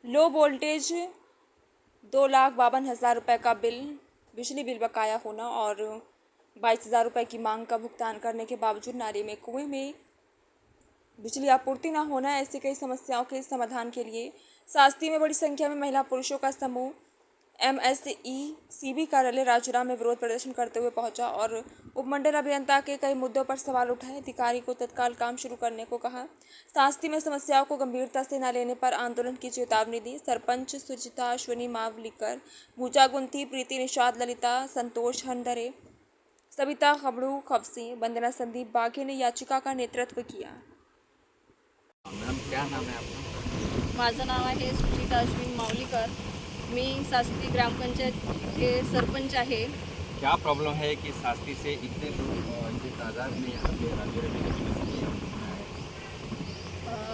Low voltage 2,52,000 रुपये का बिजली bill बकाया होना और 22,000 रुपये की मांग का भुगतान करने के बावजूद नारी में कुएं में बिजली आपूर्ति न होना, ऐसी कई समस्याओं के समाधान के लिए शास्त्री में बड़ी संख्या में महिला पुरुषों का समूह MSECB कार्यालय राजूरा में विरोध प्रदर्शन करते हुए पहुंचा और उपमंडल अभियंता के कई मुद्दों पर सवाल उठाए। अधिकारी को तत्काल काम शुरू करने को कहा। शास्त्री में समस्याओं को गंभीरता से न लेने पर आंदोलन की चेतावनी दी। सरपंच सुचिता अश्विनी मावलीकर, पूजा गुंथी, प्रीति निषाद, ललिता संतोष हंडरे, सविता खबड़ू खबसी, वंदना संदीप बाघे ने याचिका का नेतृत्व किया। मैम क्या नाम है आपका? माझं नाव आहे सुचिता अश्विन मावलीकर। मी शास्त्री ग्रामपंचायत हे सरपंच आहे। क्या प्रॉब्लम है कि शास्त्री से इतने लोग की तादाद में यहाँ पे राजूरा में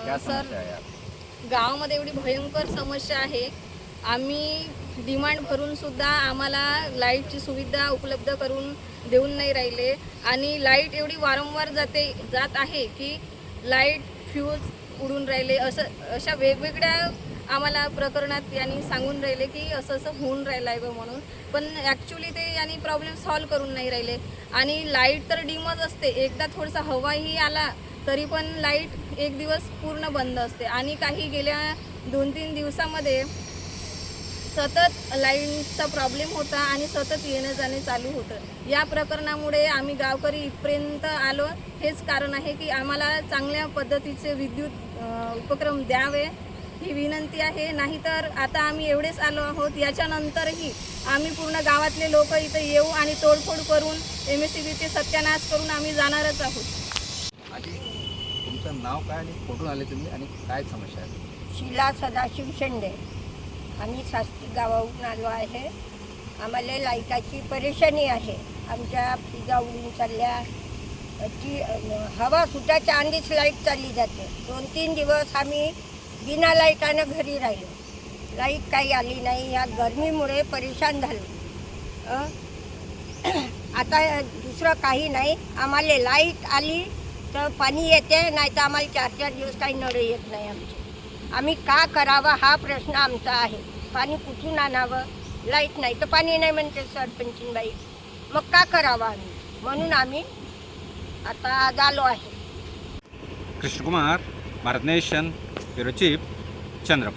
क्या समस्या है आप? गावामध्ये एवढी भयंकर समस्या आहे। आम्ही डिमांड भरून सुद्धा आम्हाला लाईटची सुविधा उपलब्ध करून देऊन नाही राहिले आणि लाईट एवढी वारंवार जात आहे की लाईट फ्यूज उडून राहिले। अशा वेगवेगळ्या आम्हाला प्रकरणात यांनी सांगून राहिले की असं होऊन राहिलं आहे म्हणून, पण ॲक्च्युली ते यांनी प्रॉब्लेम सॉल्व करून नाही राहिले। आणि लाईट तर डिमच असते, एकदा थोडासा हवाही आला तरी पण लाईट एक दिवस पूर्ण बंद असते आणि काही गेल्या 2-3 दिवसामध्ये सतत लाईटचा प्रॉब्लेम होता आणि सतत येणं जाणे चालू होतं। या प्रकरणामुळे आम्ही गावकरी इथपर्यंत आलो। हेच कारण आहे की आम्हाला चांगल्या पद्धतीचे विद्युत उपक्रम द्यावे ही विनंती आहे। नाहीतर आता आम्ही एवढेच आलो आहोत, याच्यानंतरही आम्ही पूर्ण गावातले लोक इथं येऊ आणि तोडफोड करून MSEBीचे सत्यानाश करून आम्ही जाणारच आहोत। आधी तुमचं नाव काय आणि कुठून आले तुम्ही आणि काय समस्या आहे? शीला सदाशिव शेंडे, आम्ही शास्त्री गावाहून आलो आहे। आम्हाला लाईटाची परेशानी आहे। आमच्या फिजा उडून चालल्या, ती हवा सुटाच्या आधीच लाईट चालली जाते। 2-3 दिवस आम्ही बिना लाईटानं घरी राहिलो। लाईट काही आली नाही, या गरमीमुळे परेशान झालो। आता दुसरं काही नाही, आम्हाला लाईट आली तर पाणी येते, नाही तर आम्हाला 4-4 दिवस काही नळ येत नाही आमचे। आम्ही का करावा हा प्रश्न आमचा आहे। पाणी कुठून आणावं? लाईट नाही तर पाणी नाही म्हणते सरपंचीनबाई, मग का करावं आम्ही? म्हणून आम्ही आता आज आलो आहे। Krishnakumar, Bharat nation, bureau chief, Chandrapur.